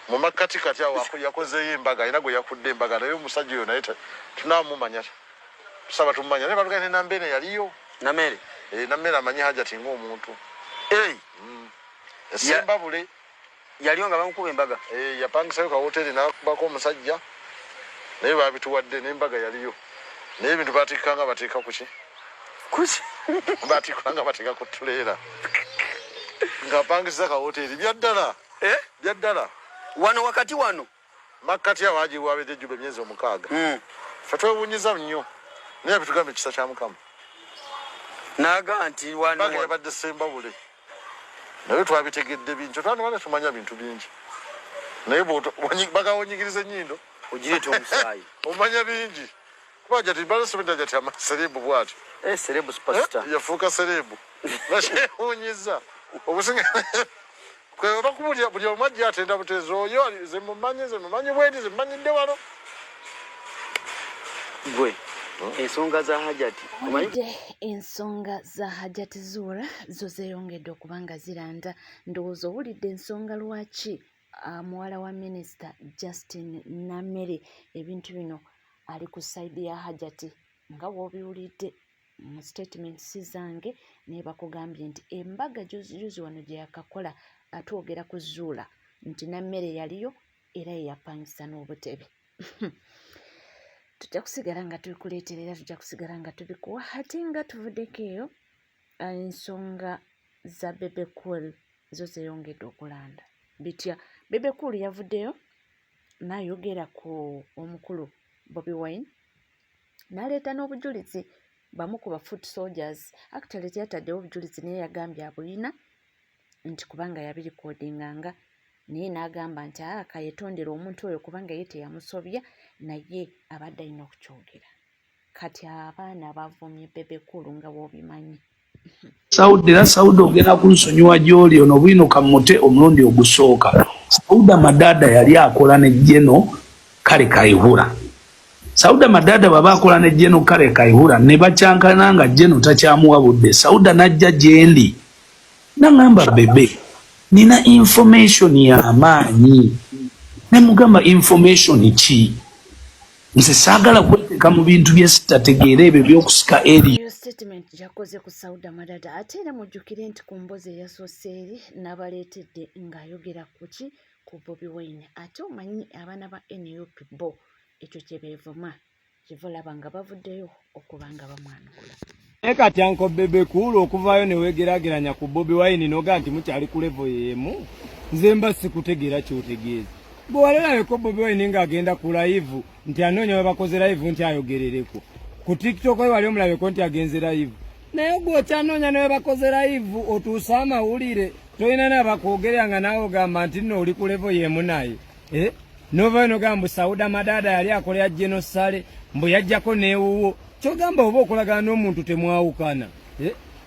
mu makati kati awo yakoze embaga ina gwe yakudde embaga naye omusajja oyo naye tunamumanya tusaba tumanya naye balugane nambene yaliyo namere namere amanyi Hajjat ng'omuntu esembabule yaliyo nga bamukuba embaga yapangisayo ka hoteli n'akubako omusajja naye babituwadde n'embaga yaliyo naye ebintu batikanga bateeka kuki batikanga bateeka ku tuleera ng'apangisiza ka hoteli byaddala byaddala wano wakati wano makati awo agiwa abedde jjube emyezi 6 ffe twewunyiza nnyo naye bitugambe ekisa kya Mukama naga nti wano embaga yabadde sembabule naye twabitegedde bingi twanobana tumanya bintu bingi naye bagawonyigiriza ennyindo ogireeta omusaayi omanya bingi kuba Hajjat balasomedde Hajjat amaserebu bw'atyo serebu superstar yafuuka serebu nakyewunyiza obusinga kwe bakubulya buli omu ajja atenda buteezi oyo ze mumanyi bwedi ze mmanyidde wano gwe ensonga za Hajjat ensonga za Hajjat Zura zo zeeyongedde okuba nga ziranda ndowooza owulidde ensonga lwaki muwala wa minisita Justin Namere ebintu bino ali ku sayidi ya Hajjat nga w'obiwulidde mu statements zange naye bakugambye nti embaga juzi wano gye yakakola atwogera ku Zura nti Namere yaliyo era yeyapangisa n'obutebe tujja kusigala nga tubikuleeterera tujja kusigala nga tubikuwa ate nga tuvuddeko eyo ensonga za Bebe zo zeeyongedde okulanda bitya Bebe yavuddeyo n'ayogera ku omukulu Bobi Wine n'aleeta n'obujulizi bamu ku ba foot soldiers actually teyataddewo obujulizi naye yagambye abulina nti kubanga yabirikodinganga naye n'agamba nti kayetondera omuntu oyo kubanga ye teyamusobya naye abadde alina okukyogera kati abaana bavumye Bebe nga w'obimanyi Saudi ogenda kunsonyiwa gy'oli ono Bwino kamute omulundi ogusooka Saudi Madada yali akola ne Jeno kale Kaihura Saudi Madada baba akola ne Jeno kale Kaihura ne bakyankana nga Jeno takyamuwa budde Saudi najja gyendi nangamba Bebe nina information ya amaanyi ne mugamba information ki nse saagala kweteka mu bintu bye sitategeera ebyo by'okusika eri statement yakoze ku Saudi Madada ate era mujjukire nti ku mbozi eyasoose eri n'abaleetedde ng'ayogera kuki ku Bobi Wine ate omanyi abaana ba NUP bo ekyo kye beevuma kivulaba nga bavuddeyo okuba nga bamwanukula kati anko Bebe okuvaayo ne weegerageranya ku Bobi Wine noga nti mukyali ku level y'emu nze mba sikutegeera ky'otegeeza bwe walabeko Bobi Wine ng'agenda ku live nti anoonya we bakoze live nti ayogerereko ku TikTok we wali omulabeko nti agenze live naye gwe okyanoonya ne we bakoze live otuusa amawulire tolina n'abakwogerera nga naawe ogamba nti nno oli ku level y'emu naye novaayo nogamba Saudi Madada yali akolera genocide mbu yajjako neewuwo kyogamba oba okolagana n'omuntu temwawukana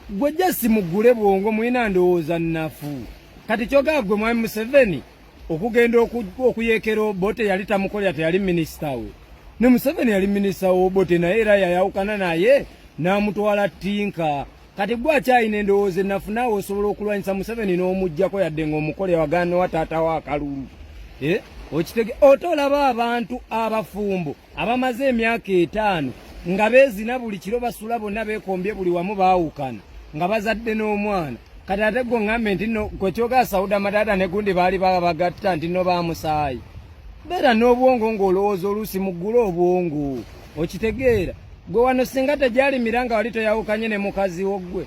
gwe jasi mugule bwongo mulina ndowooza nnafu kati kyogamba gwe mwami Museveni okugenda okuyeekera Obote yali tamukolera teyali minisita we ne Museveni yali minisita w'Obote naye era yayawukana naye n'amutwala ttinka kati gwe akyalina endowooza ennafu naawe osobola okulwanyisa Museveni n'omuggyako yadde ng'omukole wagana wa taata wa akalulu okitege otolaba abantu abafumbo abamaze emyaka 5 nga beezina buli kiro basula bonna beekombye buli wamu baawukana nga bazadde n'omwana kati ate gwe ngambe nti nno kwekyoga Saudi Madada ne gundi baali bagatta nti nno baamusaayi beera n'obwongo ng'olowooza oluusi muggule obwongo okitegeera gwe wano singa tegyalimiranga nga wali toyawukanye ne mukazi wo gwe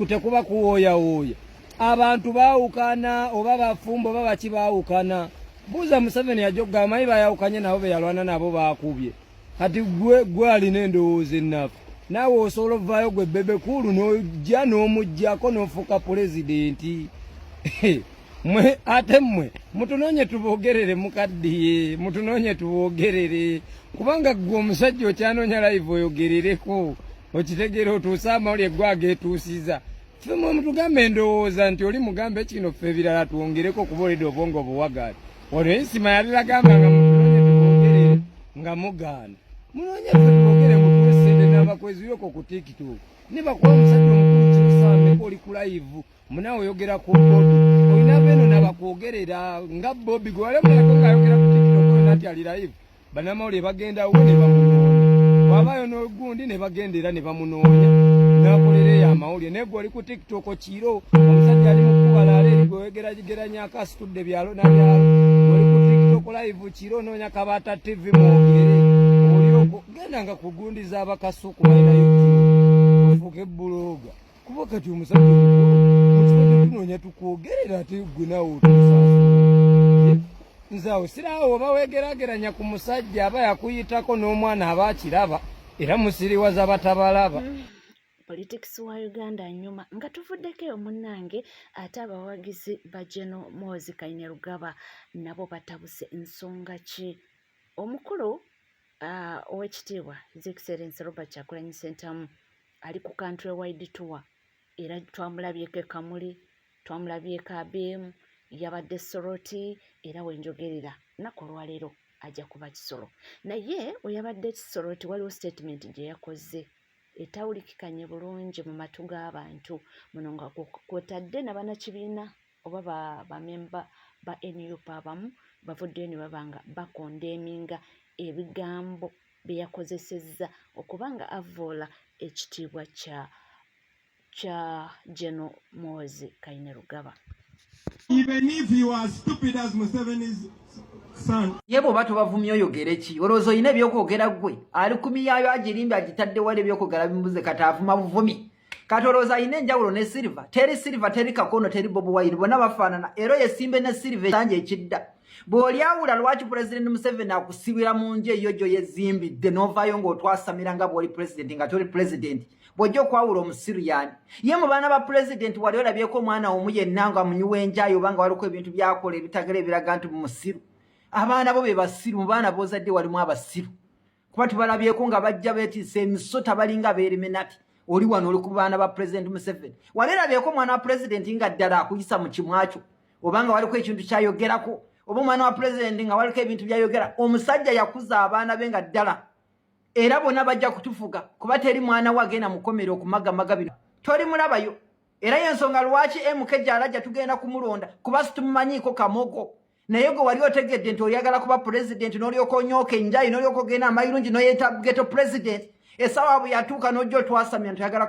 tekuba kuwooyawooya abantu baawukana oba bafumbo oba baki baawukana buuza Museveni yajogga amanyi bayawukanye nabo be yalwana nabo baakubye kati gwe alina endowooza ennafu naawe osobola ovaayo gwe Bebe n'ojja n'omuggyako n'ofuuka pulezidenti ate mmwe mutunoonye tuboogerere mukaddiye mutunoonye tuboogerere kubanga gwe omusajja okyanoonya live oyogerereko okitegeera otuusa amawulire gwe ageetuusiza ffe mwe mutugambe endowooza nti oli mugambe kino ffe ebirala twongereko kuba olidde obwongo buwagaali olwo ensima yaliragamba nga mutunoonye tuboogerere nga mugaana munoonye ffe tubogere mutuusende n'abakwezi yoko ku TikTok nibakuba omusajja omukulu kirusameko oli ku live munaawe oyogera ku bodu olina beeno kwogerera nga Bobby gwale muleko ngayogera ku TikTok nati ali live banamawulire bagenda uwe ne bamunoonya wabayo n'ogundi ne bagendera ne bamunoonya n'akolera amawulire naye gwe oli ku TikTok kiro omusajja ali mu kubalaala eri gwewegeragiranya akasitudde byalo nabyalo oli ku TikTok live kiro noonya Kabaata TV mwogere oli ogwo genda nga kugundiza abakasuku balinayo kiro ofuuke buloga kuba kati omusajja mukifo tunoonya tukwogerera ate gwe nawe otusaasa nzaawe siraawo oba weegerageranya ku musajja aba yakuyitako n'omwana aba akiraba era musiriwaza batabalaba politics wa Uganda nyuma nga tuvuddeko eyo munnange ate abawagizi ba General Muhoozi Kainerugaba nabo batabuse ensonga ki omukulu ow'ekitiibwa His Excellency Robert Kyagulanyi Ssentamu ali ku country wide tour era twamulabyeko Kamuli twamulabyeko Abemu yabadde Soroti era wenjogerera nako lwaleero ajja kuba Kisoro naye oyabadde Soroti waliwo statement gye yakoze etawulikikanye bulungi mu matu g'abantu muno nga kwotadde n'abannakibiina oba bamemba ba NUP abamu bavuddeyo ne babanga bakondeeminga ebigambo bye yakozesezza okuba nga avoola ekitiibwa kya General Muhoozi Kainerugaba. Even if you are stupid as Museveni's son. Yebo batu bavumyo yogere ki olozo ine byokwogera gwe ali kumiyayo agirimbi agitadde wale byokwogera bimbuze katavuma buvumi katoloza ine njawulo ne silver teri kakono teri Bobi Wine bona bafanana ero yesimbe ne silver tanje ekidda bw'olyawula lwaki President Museveni akusibira mu nje yojo yezimbidde n'ovaayo ng'otwasamira nga bw'oli president nga toli president bw'ojja okwawula omusiru yani ye mu baana ba president wali olabyeko omwana omu yenna nga munyuwa enjayo oba nga waliko ebintu byakola ebitagala ebiraga nti musiru abaana bo be basiru mu baana b'ozadde walimu abasiru kuba tubalabyeko nga bajja beetiisa emisota balinga beerimenati oli wano oli ku baana ba President Museveni wali olabyeko omwana wa president nga ddala akuyisa mu kimwakyo oba nga waliko ekintu kyayogerako oba omwana wa president nga waliko ebintu byayogera omusajja yakuza abaana be nga ddala era bonna bajja kutufuga kuba teri mwana wagenda mukomero okumagamaga bino toli mulabayo era yensonga lwaki MK gy'alajja tugenda kumulonda kuba situmumanyiiko kamogo naye gwe wali otegedde nti oyagala kuba president n'olyoka onyooka enjayi n'olyoka ogenda amayirungi n'oyeeta geto president essaawa bwe yatuuka n'ojja otwasamya nti oyagala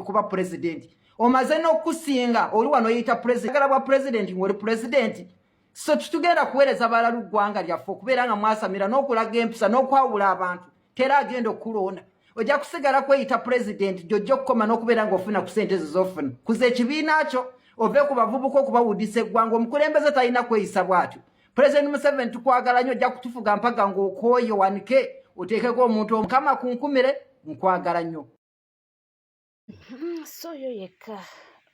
kuba president omaze n'okusinga oli wano oyita president oyagala bwa president ng'oli president so tutugenda kuweereza balalu ggwanga lyaffe okubeera nga mwasamira n'okulaga empisa n'okwawula abantu tera agenda okulonda ojja kusigala kweyita president gy'ojja okukoma n'okubeera ng'ofuna ku ssente zo z'ofuna kuza ekibiina kyo ove ku bavubuka okubawuddisa eggwanga omukulembeze talina kweyisa bw'atyo President Museveni tukwagala nnyo ojja kutufuga mpaga ng'okooye wanike oteekeko omuntu omukama kunkumire nkwagala nnyo so yo yekka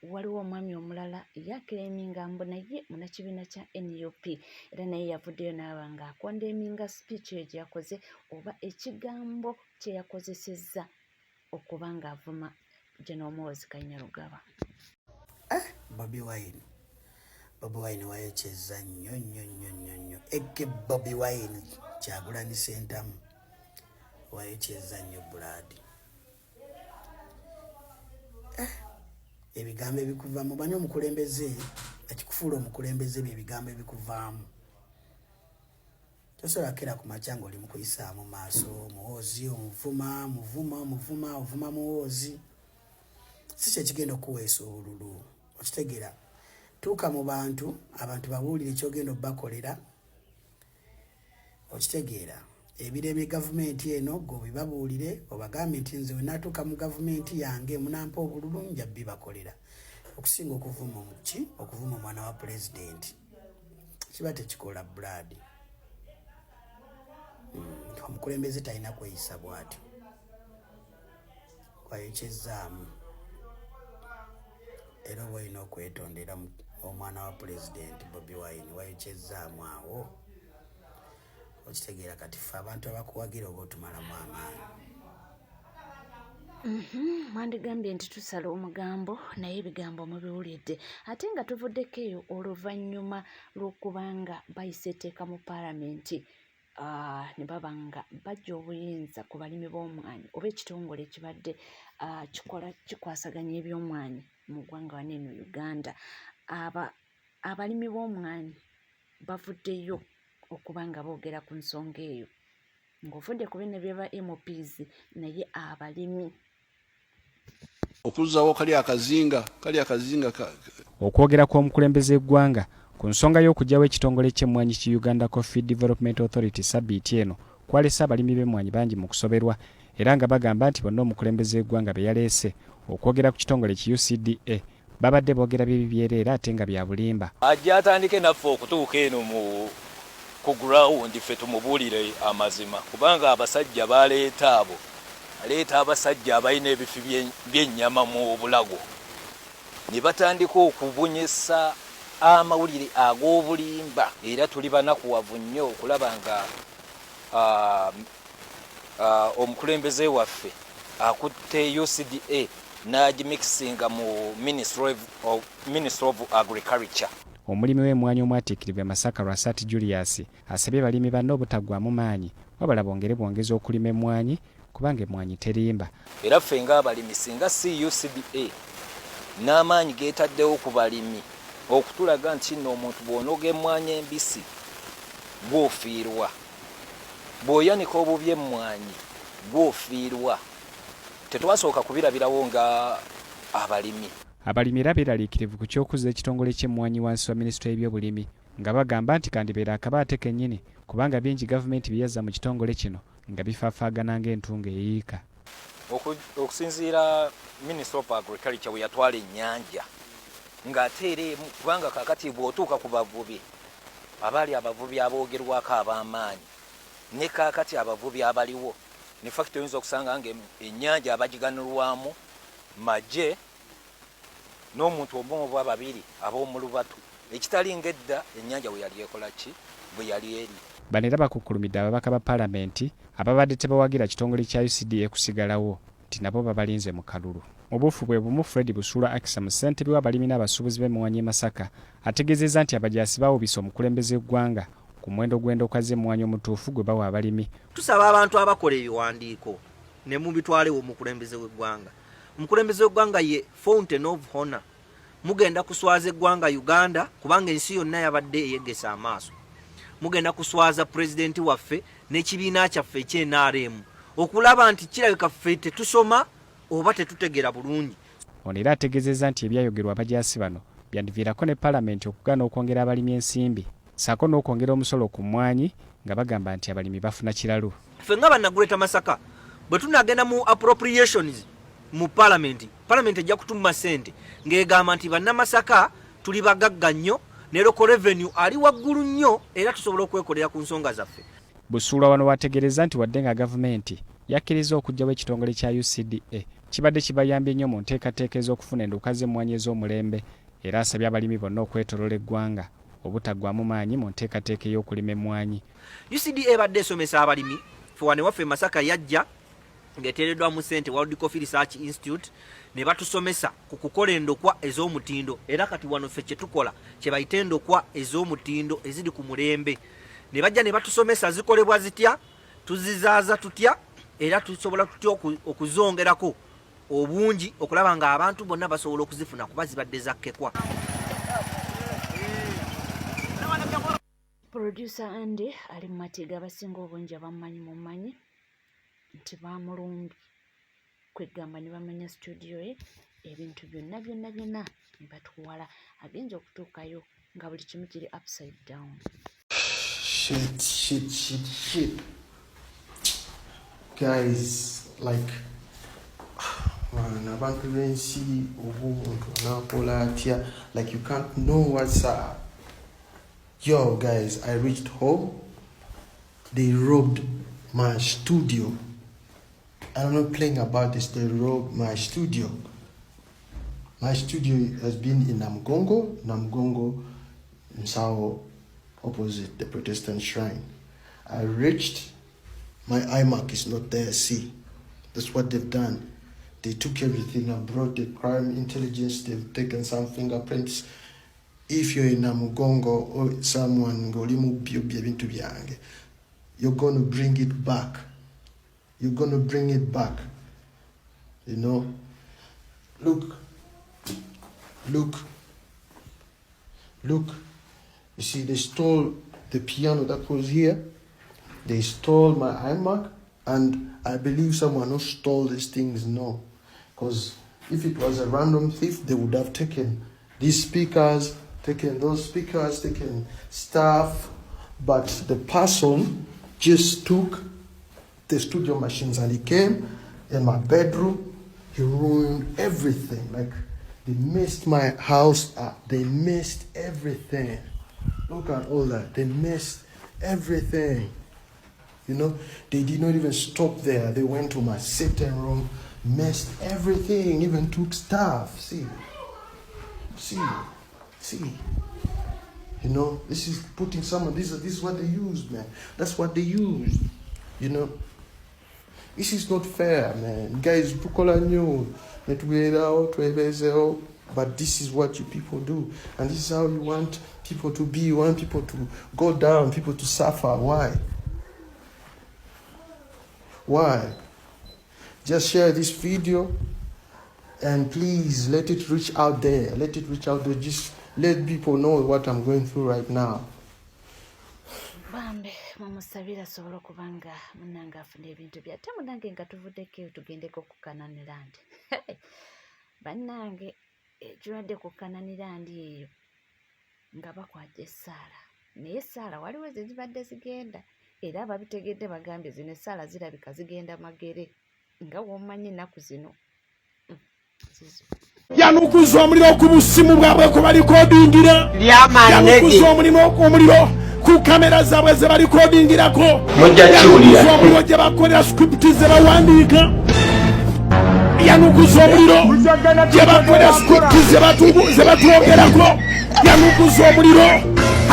waliwo omwami omulala yakireminga mbu naye munakibiina kya NUP era naye yavuddeyo n'aba nga akondeeminga speech eyo gye yakoze oba ekigambo kye yakozesezza okuba ng'avuma General Muhoozi Kainerugaba. Bobi Wine wayecheza nnyo eke Bobi Wine Kyagulanyi Ssentamu wayecheza nnyo buladi ebigambo ebikuvamu bani omukulembeze ekikufuula omukulembeze ebigambo ebikuvaamu tosobola kera ku macyango oli mukuyisaamu maaso Muhoozi omuvuma Muhoozi si kyekigenda okuweesa obululu okitegeera tuuka mu bantu abantu babuulire kyogenda obbakolera okitegeera ebiremye gavumenti eno gwe bibabuulire obagambe nti nze we natuuka mu gavumenti yange munampa obululu nja bibakolera okusinga okuvuma okuvuma omwana wa pulezidenti kiba tekikola buladi omukulembeze talina kweyisa bw'atyo kwayekyezaamu era oba olina okwetondera omwana wa pulezidenti Bobi Wine wayekyezaamu awo okitegeera kati ffe abantu abakuwagira oba otumalamu amaanyi mwandigambye nti tusala omugambo naye ebigambo mubiwulidde ate nga tuvuddeko eyo oluvannyuma lw'okubanga bayise etteeka mu paalamenti ne baba nga bajja obuyinza ku balimi b'omwani oba ekitongole ekibadde kikwasaganya eby'omwani mu ggwanga wano eno Uganda abalimi b'omwani bavuddeyo okuba nga boogera ku nsonga eyo ng'ovudde ku bino byeba MPs naye abalimi okuzzawo kali akazinga okwogera kw'omukulembeze eggwanga ku nsonga y'okugyawo ekitongole ky'emmwanyi ki Uganda Coffee Development Authority sabbiiti eno kwalese abalimi b'emmwanyi bangi mu kusoberwa era nga bagamba nti bonna omukulembeze eggwanga be yaleese okwogera ku kitongole ki UCDA babadde boogera bibi byereera ate nga bya bulimba. Ajja atandike naffe okutuuka eno ku ground ffe tumubuulire amazima kubanga abasajja baleeta abasajja abalina ebifi by'ennyama mu bulago ne batandika okubunyisa amawulire ag'obulimba era tuli banakuwavu nnyo okulaba nga omukulembeze waffe akutte UCDA n'agimikisinga mu Ministry of Agriculture. Omulimi w'emmwanyi omwatiikirivu Masaka Rasati Julius asabye balimi banne obutaggwaamu maanyi wabula bongeze okulima emmwanyi kubanga emmwanyi terimba. Era ffe ng'abalimi singa si UCDA n'amaanyi geetaddewo ku balimi okutulaga nti nno omuntu bw'onoga emmwanyi embisi bw'ofiirwa, bw'oyanika obubi emmwanyi bw'ofiirwa, tetwasooka kubirabirawo nga abalimi. Abalimi era beeraliikirivu ku ky'okuzza ekitongole ky'emmwanyi wansi wa minisitule y'ebyobulimi nga bagamba nti kandibeera akabaate kennyini kubanga bingi gavumenti bye yazza mu kitongole kino nga bifaafaagana ng'entungo eyiika. Okusinziira Ministry of Agriculture bwe yatwala ennyanja ng'ate era emu kubanga kaakati bw'otuuka ku bavubi abaali abavubi aboogerwako ab'amaanyi ne kaakati abavubi abaliwo ne fakiti oyinza okusanga nga ennyanja abagiganulwamu magye n'omuntu omu oba babiri ab'omu lubatu ekitali ng'edda ennyanja bwe yali ekola ki bwe yali eri. Bano era bakukkulumidde ababaka ba paalamenti ababadde tebawagira kitongole kya UCDA kusigalawo nti nabo babalinze mu kalulu. Obuufu bwe bumu Fred Busula Akisa mu ssentebe w'abalimi n'abasuubuzi b'emmwanyi e Masaka ategeezezza nti abajaasi baawubisa omukulembeze eggwanga ku muwendo gw'endoka z'emmwanyi omutuufu gwe bawa abalimi. Tusaba abantu abakola ebiwandiiko ne mubitwalewo omukulembeze w'eggwanga. Omukulembeze w'eggwanga ye fountain of honor. Mugenda kuswaza eggwanga Uganda kubanga ensi yonna yabadde eyegesa amaaso. Mugenda kuswaza pulezidenti waffe n'ekibiina kyaffe eky'NRM okulaba nti kirabika ffe tetusoma oba tetutegera bulungi. Ono era ategeezezza nti ebyayogerwa abajaasi bano byandiviirako ne paalamenti okugaana okwongera abalimi ensimbi ssaako n'okwongera omusolo ku mmwanyi nga bagamba nti abalimi bafuna kiralu. Ffe nga bannaguleta Masaka bwe tunagenda mu appropriations mu paalamenti ejja kutumma ssente ng'egamba nti bannamasaka tuli bagagga nnyo ne local revenue ali waggulu nnyo era tusobola okwekolera ku nsonga zaffe. Busuula wano wategeereza nti wadde nga gavumenti yakkiriza okuggyawo ekitongole kya UCDA kibadde kibayambye nnyo mu nteekateeka ez'okufuna enduuka z'emmwanyi ez'omulembe era asabye abalimi bonna okwetoloola eggwanga obutaggwaamu maanyi mu nteekateeka ey'okulima emmwanyi. UCDA ebadde esomesa abalimi ffe wane waffe Masaka yajja ng'eteereddwamu ssente World Coffee Research Institute ne batusomesa ku kukola endokwa ez'omutindo era kati wano ffe kye tukola kye bayita endokwa ez'omutindo eziri ku mulembe ne bajja ne batusomesa zikolebwa zitya tuzizaaza tutya era tusobola tutya okuzongerako obungi okulaba nga abantu bonna basobola okuzifuna kuba zibadde zakkekwa. Producer Andy ali mu matiga abasinga obungi abamumanyi mumanyi nti bamulumbi kwegamba ne bamanya studio ye ebintu byonna ne batuwala agenza okutuukayo nga buli kimu kiri upside down. Shit. Guys, like, man, abantu bensi obuntu nakola atya, like you can't know what's up. Yo, guys, I reached home. They robbed my studio. I'm not playing about this. They robbed my studio. My studio has been in Namgongo, in Sao, opposite the Protestant shrine. I reached, my iMac is not there. See, that's what they've done. They took everything. I brought the crime intelligence. They've taken some fingerprints. If you're in Namugongo or someone, you're going to bring it back. You're going to bring it back. You know? Look. Look, you see, they stole the piano that was here. They stole my iMac, and I believe someone who stole these things, no. Because if it was a random thief, they would have taken these speakers, taken those speakers, taken stuff. But the person just took the studio machines, and he came in my bedroom. He ruined everything. Like, they messed my house up. They messed everything. Look at all that. They messed everything. You know, they did not even stop there. They went to my sitting room, messed everything, even took stuff. See. You know, this is putting someone, this is what they used, man. That's what they used. You know, this is not fair, man. Guys, but this is what you people do. And this is how you want people to be. You want people to go down, people to suffer. Why? Why? Just share this video and please let it reach out there. Let it reach out there. Just let people know what I'm going through right now. Bambe mumusabira sobola kubanga munanga afuna ebintu bya tamunange nga tuvuddeko tugendeko ku Kananirandi. Bannange ekiwadde ku Kananirandi eyo nga bakwajja essaala. Naye essaala waliwo ezibadde zigenda era ababitegedde bagambye zino essaala zirabika zigenda magere nga womanyi ennaku zino. Yanukuza omuliro ku busimu bwabwe ko balikodingira. Yanukuza omuliro ku kamera zaabwe ze balikodingirako. Mujja kiwulira. Omuliro gye bakolera script ze bawandiika. Yanukuza omuliro gye bakolera script ze batwogerako. Yanukuza omuliro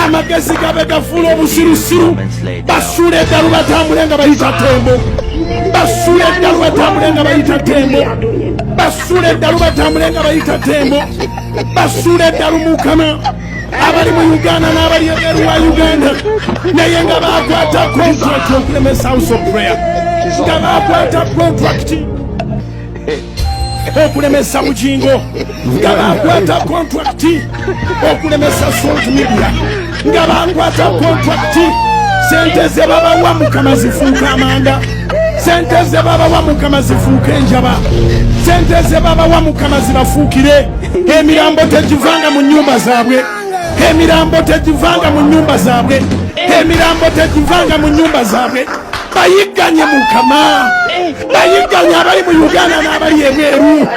amagezi gabe gafuula obusirusiru. Basuula eddalu batambule nga bayita tembo. Basuula eddalu batambule nga bayita tembo. Basuula eddalu batambule nga bayita tembo. Basuula eddalu Mukama abali mu Uganda n'abali ebweru wa Uganda naye nga bakwata contract okulemesa House of Prayer, nga bakwata contract okulemesa Mujingo, nga bakwata contract okulemesa Salt Media, nga bakwata contract sente ze babawa Mukama zifuuka amanda, sente ze babawa Mukama zifuuka enjaba, sente ze babawa Mukama zibafuukire. Emirambo tegivanga mu nnyumba zaabwe. Emirambo tegivanga mu nnyumba zaabwe. Emirambo tegivanga mu nnyumba zaabwe. Bayigganye Mukama. Bayigganye abali mu Uganda n'abali ebweru.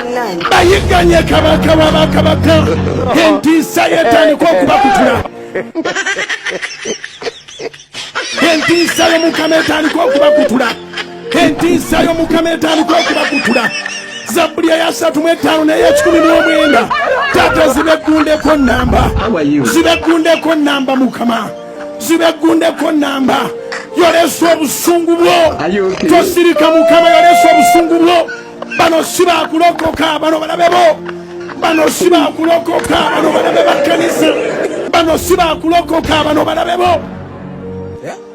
Bayigganye kabaka w'abakabaka. Entiisa yetandika okubakutula. Entiisa y'Omukama etandika okubakutula. Entiisa y'Omukama etandika okubakutula. Zaburiya ya 35 n'eya 19 tata zibegundeko namba. Zibegundeko namba Mukama. Zibegundeko namba. Yolesa obusungu bwo. Tosirika Mukama, yolesa obusungu bwo. Bano siba kulokoka bano balabe bo. Bano siba kulokoka bano balabe bakkanisa. Bano siba kulokoka bano balabe bo.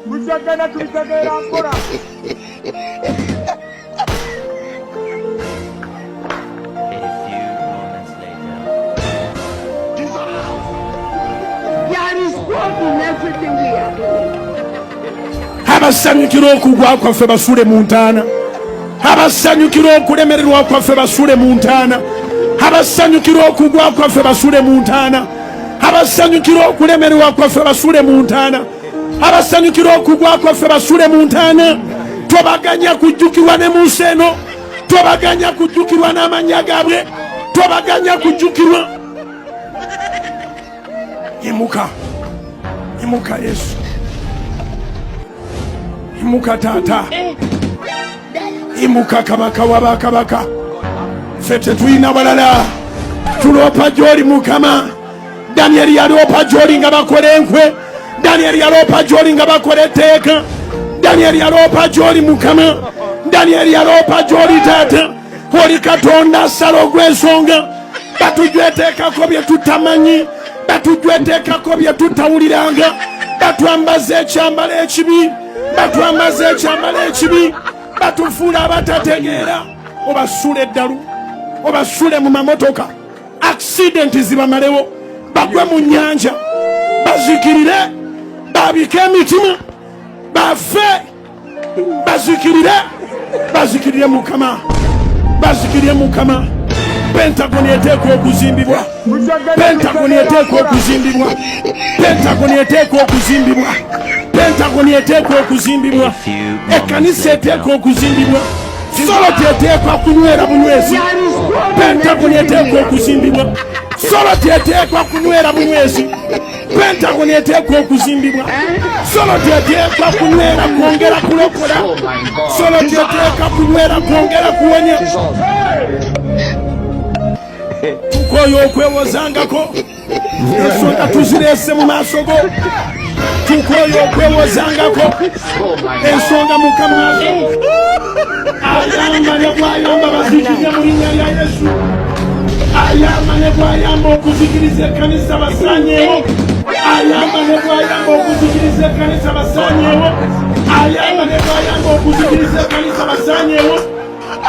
Mujagana tulitegera akola. Abasanyukira okugwa kwaffe basuule mu ntaana. Abasanyukira okulemererwa kwaffe basuule mu ntaana. Abasanyukira okugwa kwaffe basuule mu ntaana. Abasanyukira okulemererwa kwaffe basuule mu ntaana. Abasanyukira okugwa kwaffe basuule mu ntaana. Tobaganya kujjukirwa ne mu nsi eno. Tobaganya kujjukirwa n'amannya gaabwe. Tobaganya kujjukirwa. Imuka. Imuka Yesu. Imuka Tata. Imuka Kabaka w'abakabaka. Ffe tetulina balala. Tuloopa gy'oli Mukama. Daniel yaloopa gy'oli nga bakola enkwe. Daniel yaloopa gy'oli nga bakola etteeka. Daniel yaloopa gy'oli Mukama. Daniel yaloopa gy'oli Taata. Oli Katonda asala ogw'ensonga. Batujweteekako bye tutamanyi. Batujweteekako bye tutawuliranga. Batwambaza ekyambalo ekibi. Batwambaza ekyambalo ekibi. Batufuula abatategeera. Obasuula eddalu. Obasuule mu mamotoka. Accident zibamalewo. Bagwe mu nnyanja. bazikirire babike emitima bafe bazikirire mukama bazikirire mukama Pentagon eteekwa okuzimbibwa Pentagon eteekwa okuzimbibwa Pentagon eteekwa okuzimbibwa Pentagon eteekwa okuzimbibwa ekkanisa eteekwa okuzimbibwa Soloti eteekwa kunywera bunywezi Pentagon eteekwa okuzimbibwa Soloti eteekwa kunywera bunywezi Pentagon eteekwa okuzimbibwa Soloti eteekwa kunywera kwongera kulokola Soloti eteekwa kunywera kwongera kuwonya tukoyo okwewozangako ensonga tuzirese mu maaso go tukoyo okwewozangako ensonga mukama ayamba ne bwayamba bazikirize mu linnya lya Yesu ayamba ne bwayamba okuzikiriza ekkanisa basanyeewo ayamba ne bwayamba okuzikiriza ekkanisa basanyeewo ayamba ne bwayamba okuzikiriza ekkanisa basanyeewo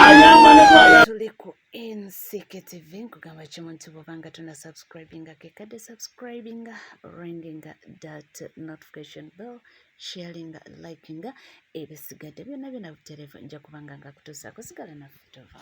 ayamba ne bwayamba NCK TV nkugamba kimu nti bw'obanga tuna subscribinga kekadde subscribinga ringinga that notification bell sharinga likinga ebisigadde byonna byonna butereevu nja kubanga nga kutuusaako sigala naffe tova